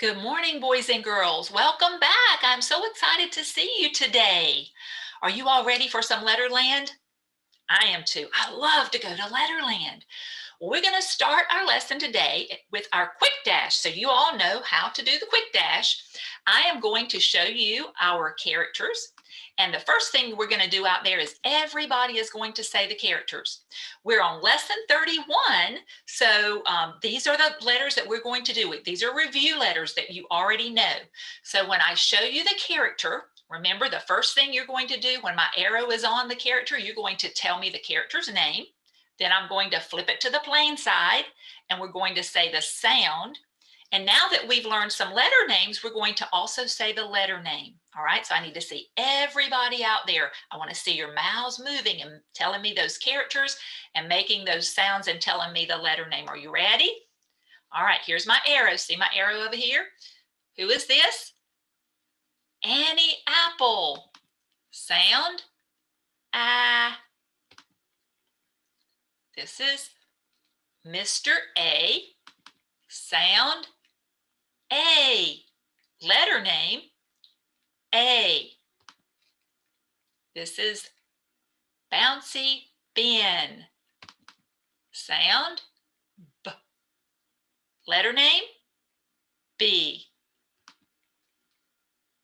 Good morning, boys and girls. Welcome back. I'm so excited to see you today. Are you all ready for some Letterland? I am too. I love to go to Letterland. We're going to start our lesson today with our quick dash. So you all know how to do the quick dash. I am going to show you our characters. And the first thing we're going to do out there is everybody is going to say the characters. We're on lesson 31. So these are the letters that we're going to do. These are review letters that you already know. So when I show you the character, remember the first thing you're going to do when my arrow is on the character, you're going to tell me the character's name. Then I'm going to flip it to the plain side and we're going to say the sound. And now that we've learned some letter names, we're going to also say the letter name. All right, so I need to see everybody out there. I want to see your mouths moving and telling me those characters and making those sounds and telling me the letter name. Are you ready? All right, here's my arrow. See my arrow over here? Who is this? Annie Apple. Sound, ah. This is Mr. A. Sound, A. Letter name, A. This is Bouncy Ben. Sound, B. Letter name, B.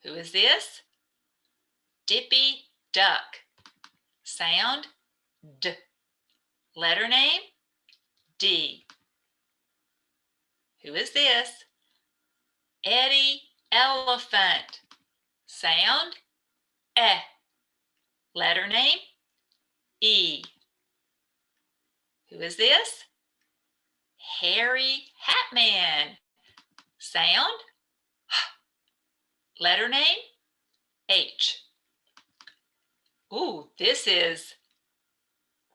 Who is this? Dippy Duck. Sound, D. Letter name, D. Who is this? Eddie Elephant. Sound, Eh. Letter name, E. Who is this? Harry Hatman. Sound, H. Letter name, H. Ooh, this is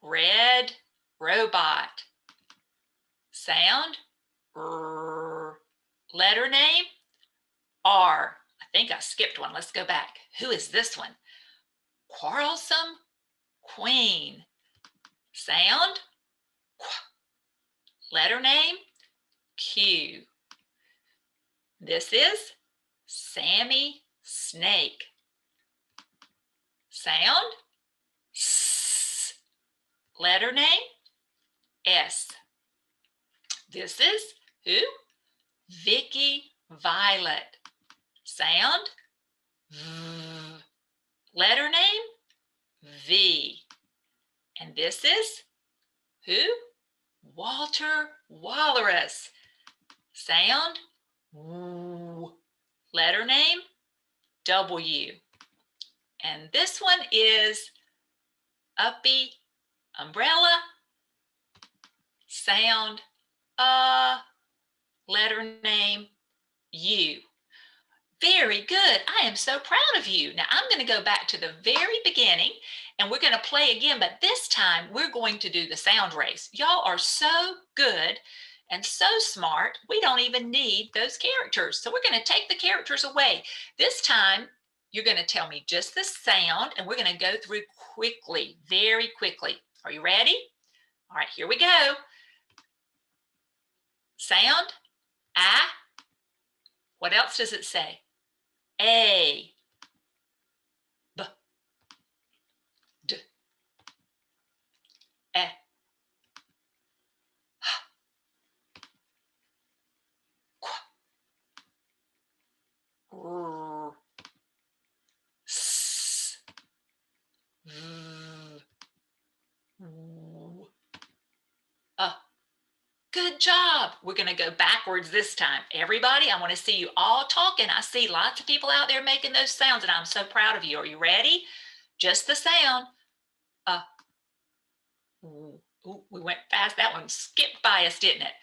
Red Robot. Sound, R. Letter name, R. I think I skipped one. Let's go back. Who is this one? Quarrelsome Queen. Sound, Qu. Letter name, Q. This is Sammy Snake. Sound, S. Letter name, S. This is who? Vicky Violet. Sound, V. Letter name, V. And this is who? Walter Walrus. Sound, W. Letter name, W. And this one is Uppy Umbrella. Sound, letter name, U. Very good. I am so proud of you. Now I'm going to go back to the very beginning and we're going to play again, but this time we're going to do the sound race. Y'all are so good and so smart. We don't even need those characters. So we're going to take the characters away. This time you're going to tell me just the sound and we're going to go through quickly, very quickly. Are you ready? All right, here we go. Sound, ah. What else does it say? A, B, D, E, H, Q, R, S, V, W, A. Good job. We're going to go backwards this time. Everybody, I want to see you all talking. I see lots of people out there making those sounds, and I'm so proud of you. Are you ready? Just the sound. Ooh, we went fast. That one skipped by us, didn't it?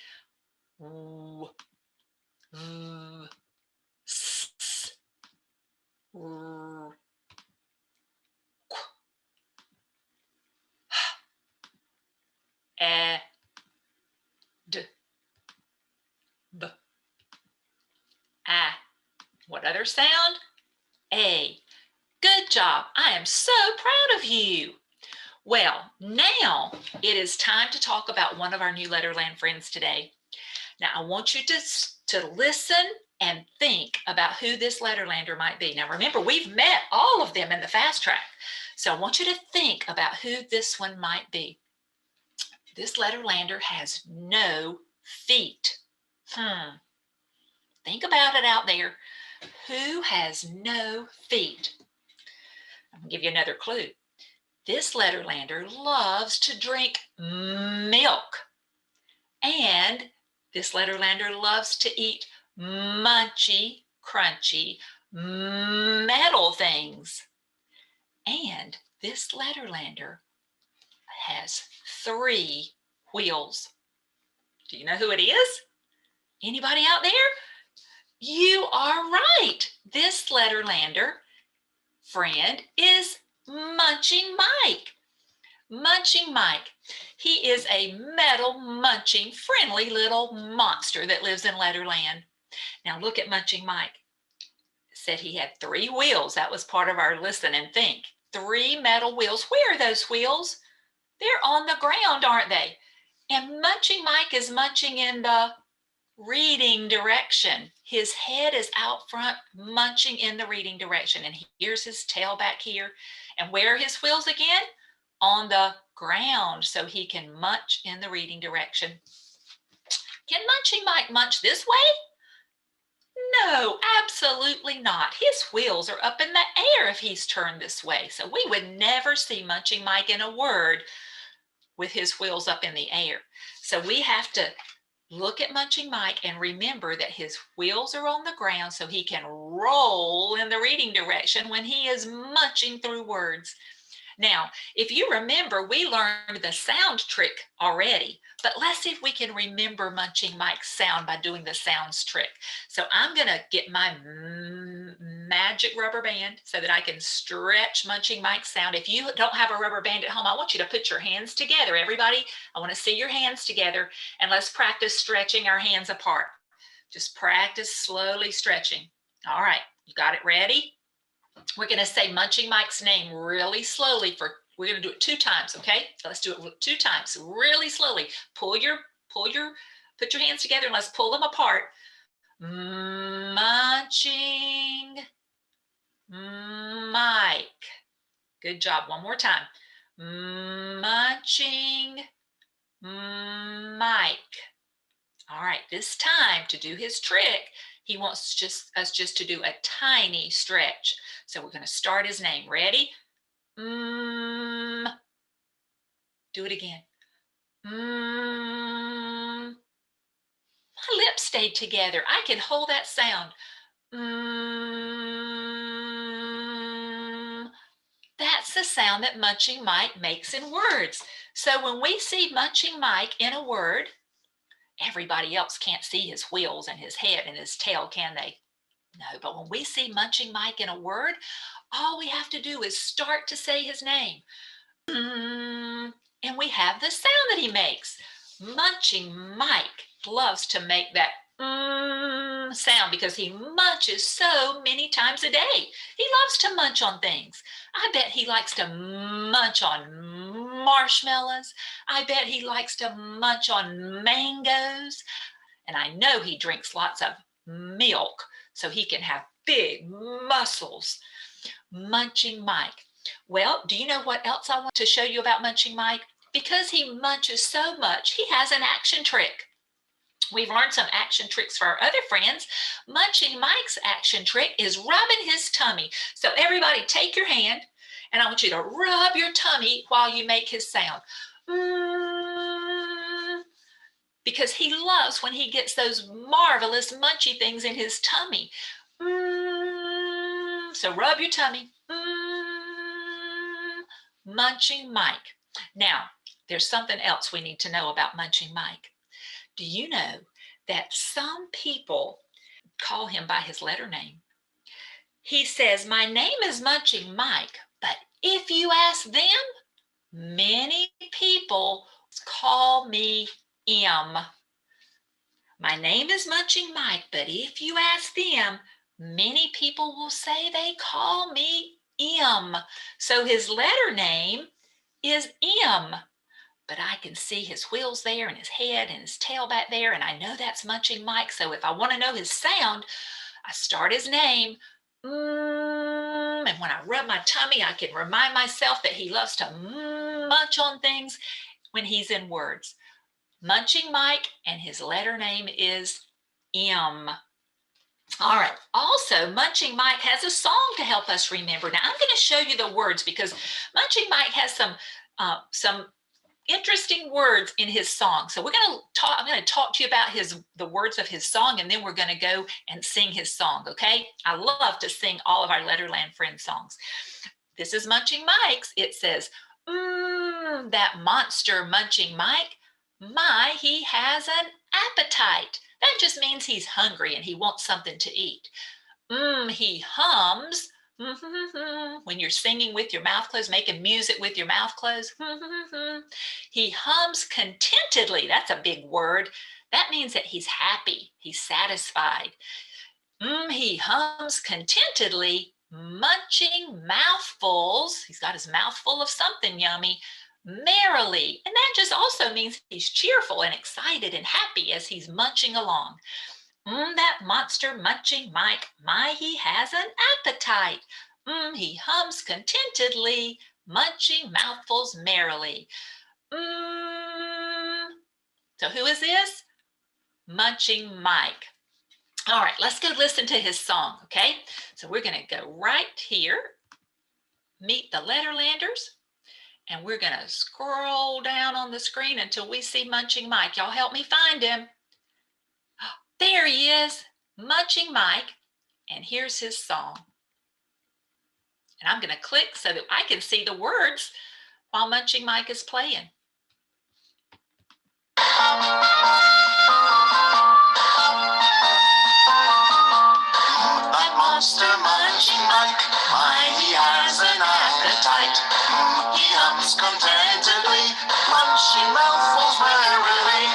Ooh, S, R, Q, H, E, D, B, A. What other sound? A. Good job. I am so proud of you. Well, now it is time to talk about one of our new Letterland friends today. Now, I want you to listen and think about who this letterlander might be. Now, remember, we've met all of them in the fast track. So I want you to think about who this one might be. This letterlander has no feet. Think about it out there. Who has no feet? I'm going to give you another clue. This letterlander loves to drink milk. And this letterlander loves to eat munchy, crunchy, metal things. And this letterlander has 3 wheels. Do you know who it is? Anybody out there? You are right. This letterlander friend is Munching Mike. Munching Mike. He is a metal munching, friendly little monster that lives in Letterland. Now look at Munching Mike. It said he had 3 wheels. That was part of our listen and think. 3 metal wheels. Where are those wheels? They're on the ground, aren't they? And Munching Mike is munching in the reading direction. His head is out front, munching in the reading direction. And here's his tail back here. And where are his wheels again? On the ground, so he can munch in the reading direction. Can Munching Mike munch this way? No, absolutely not. His wheels are up in the air if he's turned this way. So we would never see Munching Mike in a word with his wheels up in the air. So we have to look at Munching Mike and remember that his wheels are on the ground so he can roll in the reading direction when he is munching through words. Now, if you remember, we learned the sound trick already, but let's see if we can remember Munching Mike's sound by doing the sounds trick. So I'm going to get my magic rubber band so that I can stretch Munching Mike's sound. If you don't have a rubber band at home, I want you to put your hands together. Everybody, I want to see your hands together, and let's practice stretching our hands apart. Just practice slowly stretching. All right, you got it ready? We're going to say Munching Mike's name really slowly we're going to do it 2 times, okay? So let's do it 2 times, really slowly. Put your hands together and let's pull them apart. Munching Mike. Good job. One more time. Munching Mike. All right, this time to do his trick, he wants us just to do a tiny stretch. So we're going to start his name. Ready? Do it again. My lips stayed together. I can hold that sound. That's the sound that Munching Mike makes in words. So when we see Munching Mike in a word, everybody else can't see his wheels and his head and his tail, can they? No, but when we see Munching Mike in a word, all we have to do is start to say his name. And we have the sound that he makes. Munching Mike loves to make that sound because he munches so many times a day. He loves to munch on things. I bet he likes to munch on marshmallows. I bet he likes to munch on mangoes. And I know he drinks lots of milk so he can have big muscles. Munching Mike. Well, do you know what else I want to show you about Munching Mike? Because he munches so much, he has an action trick. We've learned some action tricks for our other friends. Munching Mike's action trick is rubbing his tummy. So everybody take your hand and I want you to rub your tummy while you make his sound. Because he loves when he gets those marvelous munchy things in his tummy. So rub your tummy. Munching Mike. Now, there's something else we need to know about Munching Mike. Do you know that some people call him by his letter name? He says, my name is Munching Mike, but if you ask them, many people call me M. My name is Munching Mike, but if you ask them, many people will say they call me M. So his letter name is M. but I can see his wheels there and his head and his tail back there. And I know that's Munching Mike. So if I want to know his sound, I start his name. And when I rub my tummy, I can remind myself that he loves to munch on things when he's in words. Munching Mike, and his letter name is M. All right. Also, Munching Mike has a song to help us remember. Now, I'm going to show you the words because Munching Mike has some interesting words in his song. So we're going to talk. I'm going to talk to you about the words of his song, and then we're going to go and sing his song. Okay? I love to sing all of our Letterland Friends songs. This is Munching Mike's. It says, that monster Munching Mike. My, he has an appetite. That just means he's hungry and he wants something to eat. He hums. When you're singing with your mouth closed, making music with your mouth closed. He hums contentedly. That's a big word. That means that he's happy. He's satisfied. He hums contentedly, munching mouthfuls. He's got his mouth full of something yummy. Merrily, and that just also means he's cheerful and excited and happy as he's munching along. That monster Munching Mike, my, he has an appetite. He hums contentedly, munching mouthfuls merrily. So who is this? Munching Mike. All right, let's go listen to his song, okay? So we're going to go right here, meet the Letterlanders. And we're going to scroll down on the screen until we see Munching Mike. Y'all help me find him. There he is, Munching Mike. And here's his song. And I'm going to click so that I can see the words while Munching Mike is playing. That monster Munching Mike, my, he has an appetite. He hums contentedly, munching mouthfuls merrily.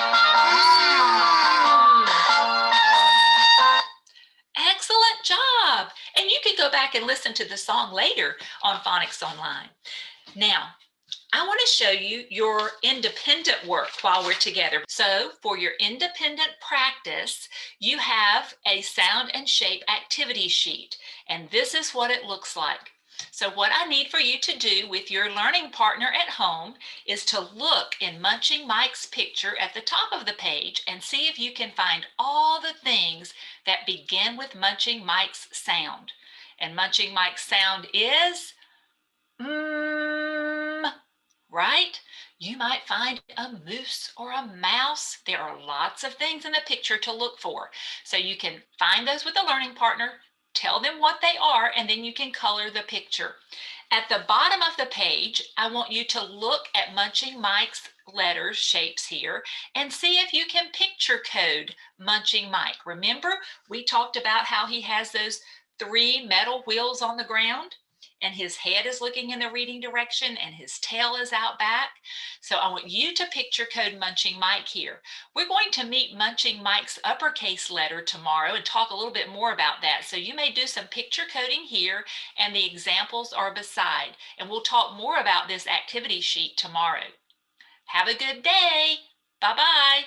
Excellent job. And you can go back and listen to the song later on Phonics Online. Now, I want to show you your independent work while we're together. So for your independent practice, you have a sound and shape activity sheet, and this is what it looks like. So what I need for you to do with your learning partner at home is to look in Munching Mike's picture at the top of the page and see if you can find all the things that begin with Munching Mike's sound. And Munching Mike's sound is right? You might find a moose or a mouse. There are lots of things in the picture to look for. So you can find those with a learning partner, tell them what they are, and then you can color the picture. At the bottom of the page, I want you to look at Munching Mike's letters, shapes here, and see if you can picture code Munching Mike. Remember, we talked about how he has those 3 metal wheels on the ground? And his head is looking in the reading direction and his tail is out back. So I want you to picture code Munching Mike here. We're going to meet Munching Mike's uppercase letter tomorrow and talk a little bit more about that. So you may do some picture coding here, and the examples are beside. And we'll talk more about this activity sheet tomorrow. Have a good day. Bye-bye.